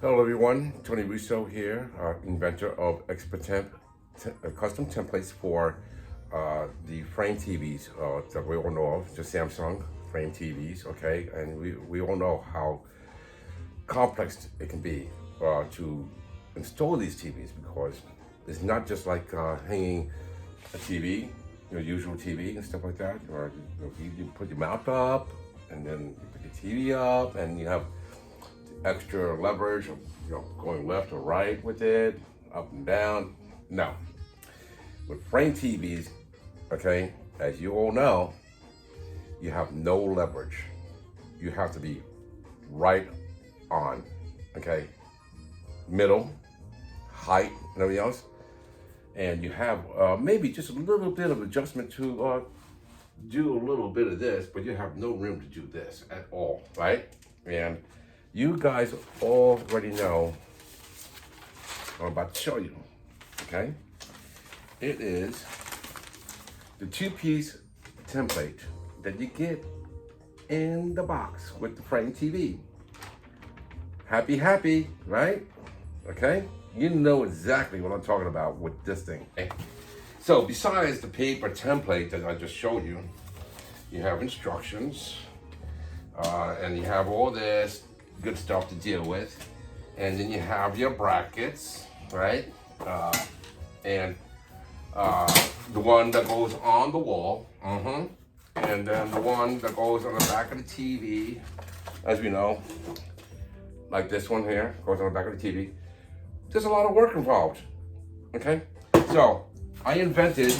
Hello everyone, Tony Russo here, inventor of custom templates for the frame TVs that we all know of, the Samsung frame TVs, okay? And we all know how complex it can be to install these TVs because it's not just like hanging a TV, your usual TV and stuff like that, or you put your mount up and then you put your TV up and you have extra leverage of going left or right with it, up and down. No. With frame TVs, okay, as you all know, you have no leverage. You have to be right on, okay? Middle, height, and everything else. And you have maybe just a little bit of adjustment to do a little bit of this, but you have no room to do this at all, right? And you guys already know what I'm about to show you, okay? It is the two-piece template that you get in the box with the frame TV. Happy, right? Okay? You know exactly what I'm talking about with this thing. Okay? So besides the paper template that I just showed you, you have instructions, and you have all this good stuff to deal with, and then you have your brackets, right? And the one that goes on the wall, and then the one that goes on the back of the TV, as we know, like this one here, goes on the back of the TV. There's a lot of work involved, okay? So I invented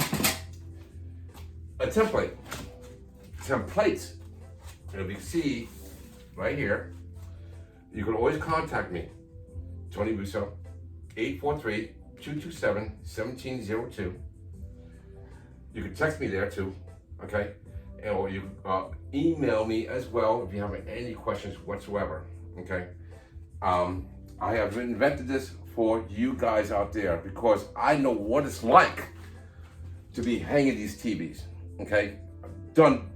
a template, templates, and if you can see right here, you can always contact me, Tony Russo, 843-227-1702. You can text me there too, okay? Or you email me as well if you have any questions whatsoever, okay? I have invented this for you guys out there because I know what it's like to be hanging these TVs, okay? I've done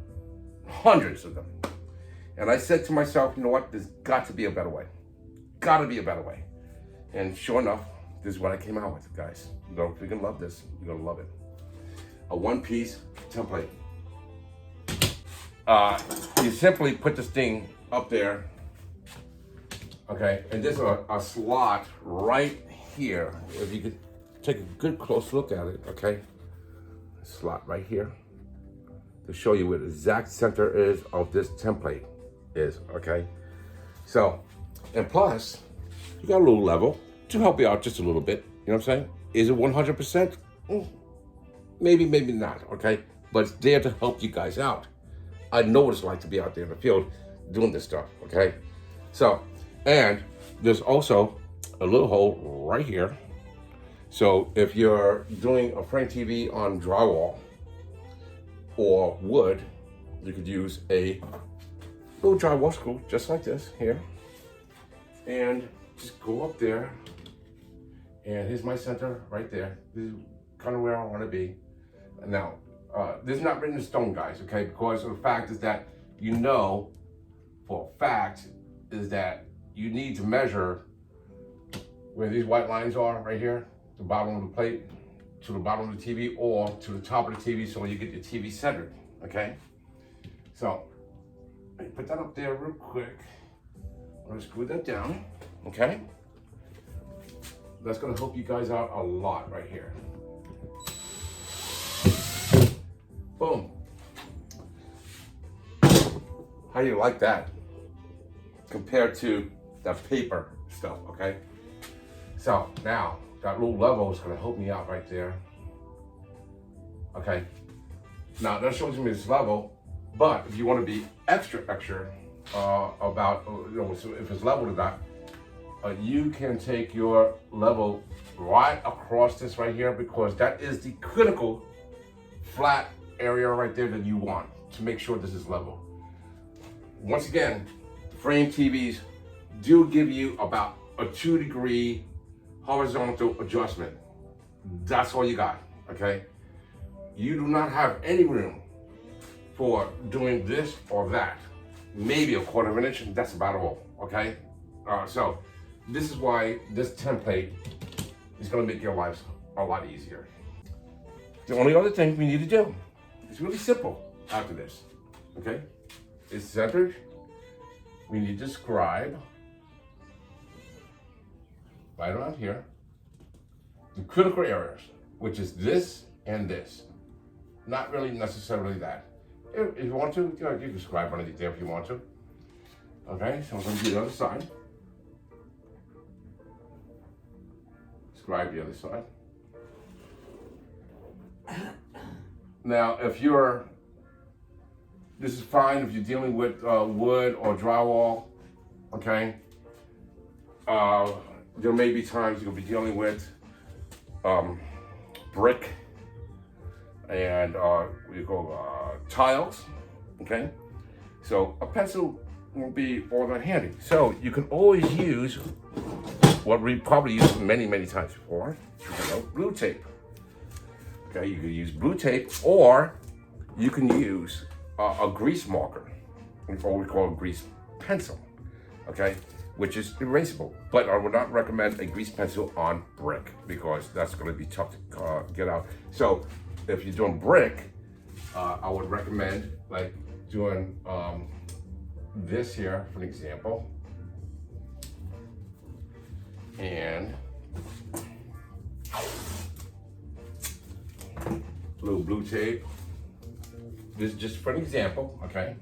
hundreds of them. And I said to myself, you know what, there's got to be a better way. Gotta be a better way. And sure enough, this is what I came out with, guys. You're gonna love this, you're gonna love it. A one-piece template. You simply put this thing up there, okay? And there's a slot right here. If you could take a good close look at it, okay? A slot right here to show you where the exact center is of this template is, okay? So, and plus, you got a little level to help you out just a little bit, you know what I'm saying? Is it 100%? Maybe not, okay? But it's there to help you guys out. I know what it's like to be out there in the field doing this stuff, okay? So, and there's also a little hole right here. So if you're doing a frame TV on drywall or wood, you could use a little drywall screw just like this here, and just go up there, and here's my center right there. This is kind of where I want to be. Now, this is not written in stone, guys, okay? Because the fact is that you know for a fact is that you need to measure where these white lines are right here, the bottom of the plate to the bottom of the TV or to the top of the TV, so you get your TV centered, okay? So, let me put that up there real quick. I'm gonna screw that down, okay? That's gonna help you guys out a lot right here. Boom. How do you like that? Compared to the paper stuff, okay? So now, that little level is gonna help me out right there. Okay, now that shows me this level, but if you wanna be extra about, so if it's leveled or not, you can take your level right across this right here because that is the critical flat area right there that you want to make sure this is level. Once again, frame TVs do give you about a 2-degree horizontal adjustment. That's all you got, okay? You do not have any room for doing this or that. Maybe a 1/4 inch, that's about all, okay? So this is why this template is going to make your lives a lot easier. The only other thing we need to do is really simple after this, okay? It's centered. We need to scribe right around here the critical areas, which is this and this. Not really necessarily that. If you want to, you can scribe underneath there if you want to. Okay, so I'm going to do the other side. Scribe the other side. Now, if you're, this is fine if you're dealing with wood or drywall, okay? There may be times you'll be dealing with brick and we call tiles, okay? So a pencil will be all that handy. So you can always use what we probably used many, many times before, blue tape. Okay, you can use blue tape, or you can use a grease marker, or we call a grease pencil, okay, which is erasable. But I would not recommend a grease pencil on brick because that's going to be tough to get out. So if you're doing brick, I would recommend like doing this here, for an example, and little blue tape. This is just for an example, okay?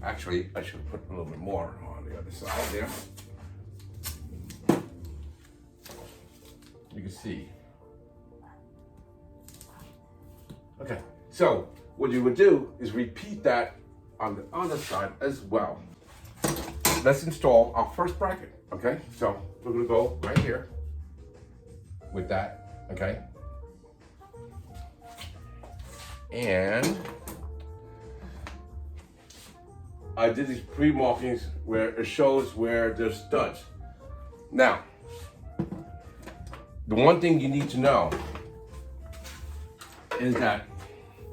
Actually, I should put a little bit more on the other side there. You can see. Okay, so what you would do is repeat that on the other side as well. Let's install our first bracket, okay? So we're gonna go right here with that, okay? And I did these pre-markings where it shows where there's studs. Now, the one thing you need to know is that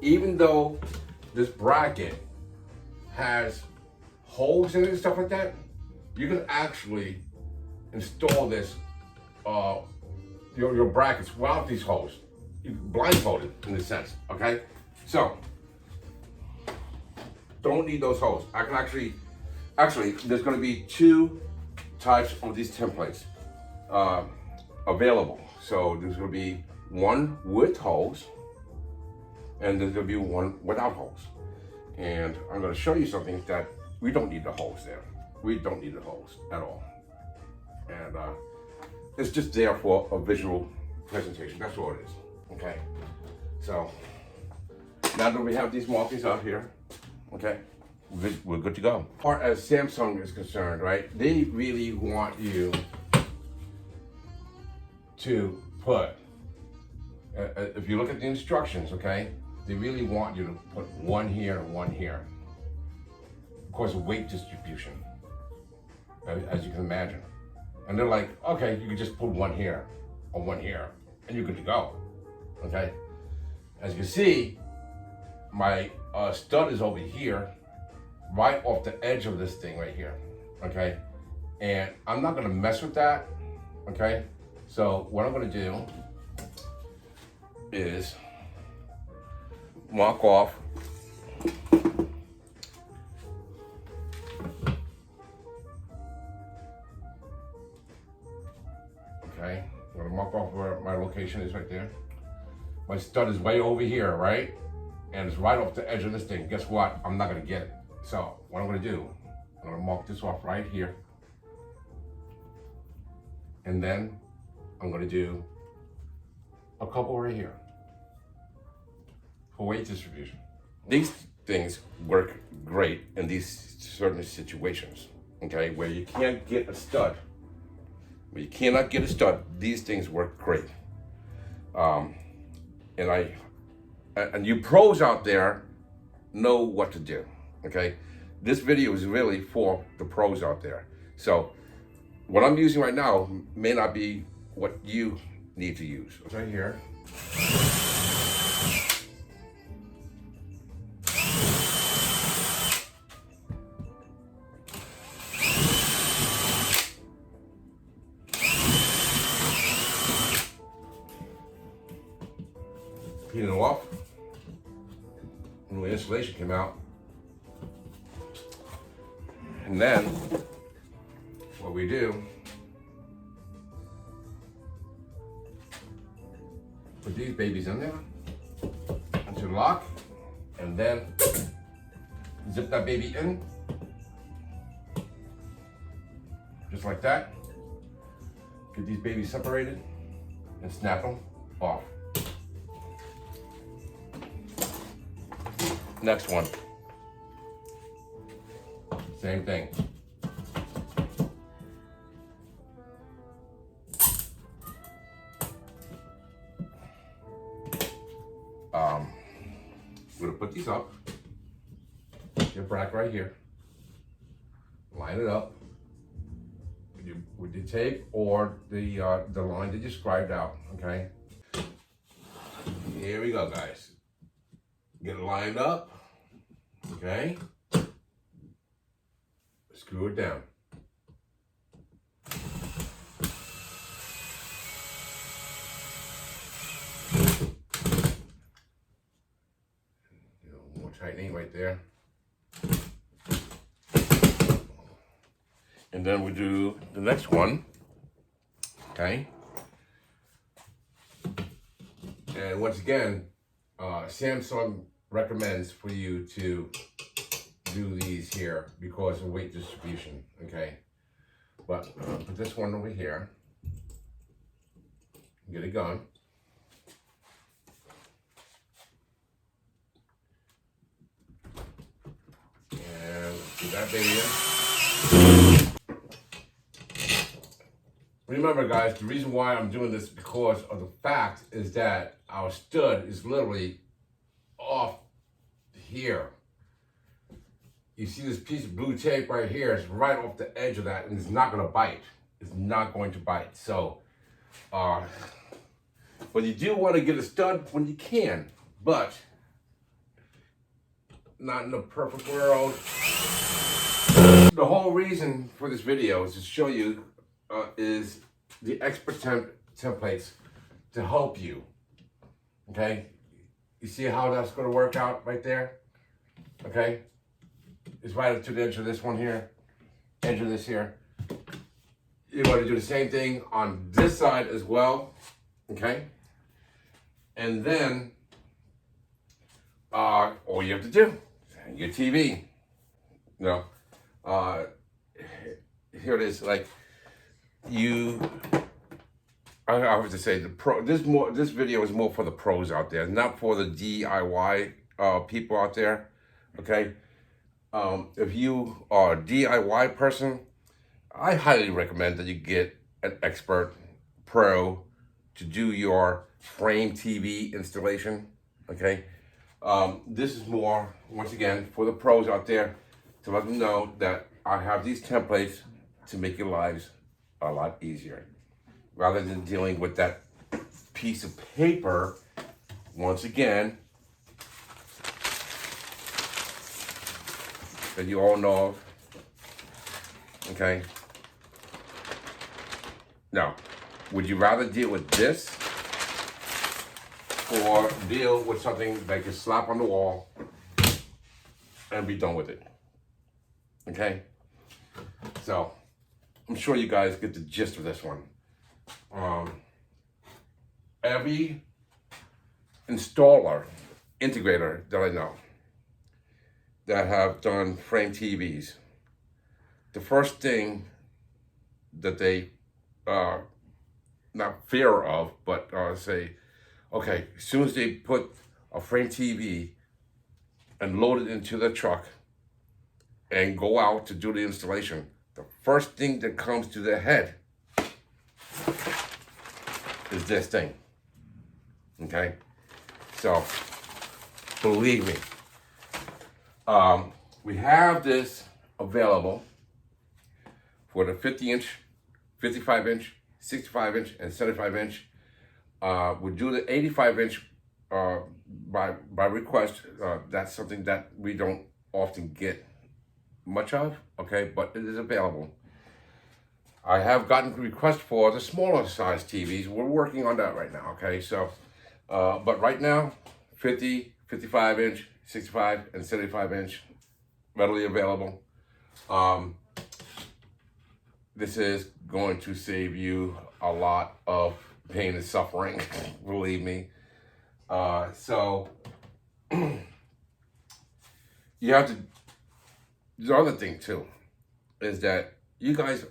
even though this bracket has holes in it and stuff like that, you can actually install this your brackets without these holes. You blindfolded in a sense, okay? So don't need those holes. I can actually there's going to be two types of these templates available. So there's going to be one with holes, and there's going to be one without holes. And I'm going to show you something that we don't need the holes there. We don't need the holes at all. And it's just there for a visual presentation. That's all it is. Okay. So now that we have these markings out here, okay, we're good to go. As far as Samsung is concerned, right, they really want you to put, if you look at the instructions, okay, they really want you to put one here and one here. Of course, weight distribution, as you can imagine. And they're like, okay, you can just put one here or one here, and you're good to go, okay? As you can see, my stud is over here, right off the edge of this thing right here, okay? And I'm not gonna mess with that, okay? So what I'm gonna do is mark off okay, I'm gonna mark off where my location is right there. My stud is way over here, right? And it's right off the edge of this thing. Guess what? I'm not gonna get it. So what I'm gonna do, I'm gonna mark this off right here. And then I'm gonna do a couple right here for weight distribution. These things work great in these certain situations, okay? Where you can't get a stud. Where you cannot get a stud, these things work great. And you pros out there know what to do, okay? This video is really for the pros out there. So what I'm using right now may not be what you need to use. Right here. clean it off. When the installation came out. And then what we do, put these babies in there into the lock, and then zip that baby in, just like that. Get these babies separated and snap them off. Next one, same thing. We're gonna put these up. Your bracket right here. Line it up with the tape or the line that you scribed out. Okay. Here we go, guys. Get it lined up. Okay. Screw it down. More tightening right there. And then we do the next one. Okay. And once again, Samsung recommends for you to do these here because of weight distribution, okay? But put this one over here, get it going. And get that baby in. Remember guys, the reason why I'm doing this because of the fact is that our stud is literally off here. You see this piece of blue tape right here, it's right off the edge of that and it's not gonna bite. It's not going to bite. So, but you do want to get a stud when you can, but not in the perfect world. The whole reason for this video is to show you is the expert templates to help you, okay? You see how that's gonna work out right there, okay? It's right up to the edge of this one here, edge of this here. You're gonna do the same thing on this side as well, okay? And then, all you have to do, your TV, you know, here it is, like, I have to say this video is more for the pros out there, not for the DIY people out there. Okay, if you are a DIY person, I highly recommend that you get an expert pro to do your frame TV installation. Okay, this is more once again for the pros out there to let them know that I have these templates to make your lives a lot easier, rather than dealing with that piece of paper, once again, that you all know of, okay? Now, would you rather deal with this or deal with something that you can slap on the wall and be done with it, okay? So, I'm sure you guys get the gist of this one. Every installer, integrator that I know that have done frame TVs, the first thing that they, not fear of, but say, okay, as soon as they put a frame TV and load it into the truck and go out to do the installation, the first thing that comes to their head is this thing, okay? So, believe me, we have this available for the 50-inch, 55-inch, 65-inch, and 75-inch. We do the 85-inch by request. That's something that we don't often get much of, okay, but it is available. I have gotten requests for the smaller size TVs. We're working on that right now, okay? So But right now, 50, 55 inch, 65, and 75 inch, readily available. This is going to save you a lot of pain and suffering, believe me. So you have to, the other thing too, is that you guys,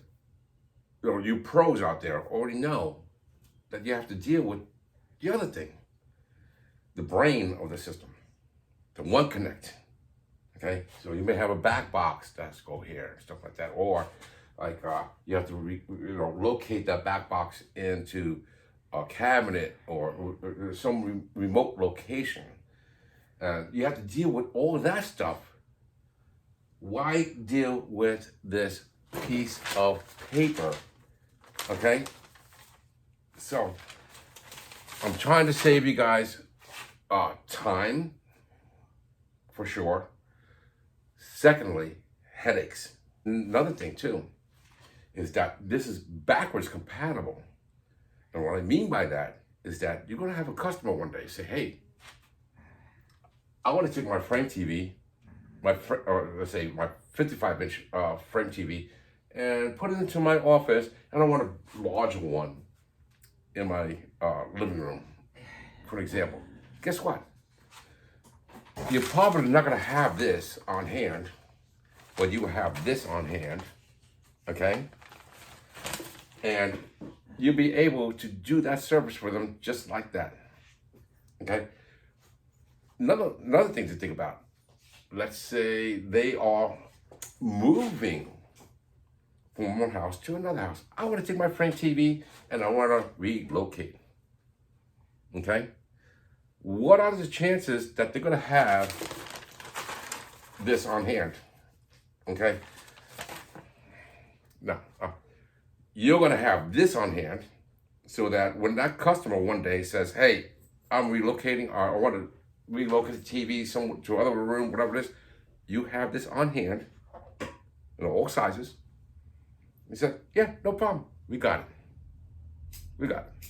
you pros out there already know that you have to deal with the other thing, the brain of the system, the One Connect. Okay, so you may have a back box that's go here and stuff like that, or like you have to locate that back box into a cabinet or some remote location. You have to deal with all of that stuff. Why deal with this piece of paper? Okay, so I'm trying to save you guys time, for sure. Secondly, headaches. Another thing too is that this is backwards compatible. And what I mean by that is that you're going to have a customer one day say, hey, I want to take my frame TV, or let's say my 55-inch frame TV, and put it into my office, and I want a larger one in my living room, for example. Guess what? You're probably not going to have this on hand, but you will have this on hand, okay? And you'll be able to do that service for them just like that, okay? Another thing to think about. Let's say they are moving from one house to another house. I want to take my frame TV and I want to relocate, okay? What are the chances that they're going to have this on hand? Okay? Now, you're going to have this on hand so that when that customer one day says, hey, I'm relocating, or I want to relocate the TV somewhere to another room, whatever it is, you have this on hand, all sizes. He said, yeah, no problem. We got it. We got it.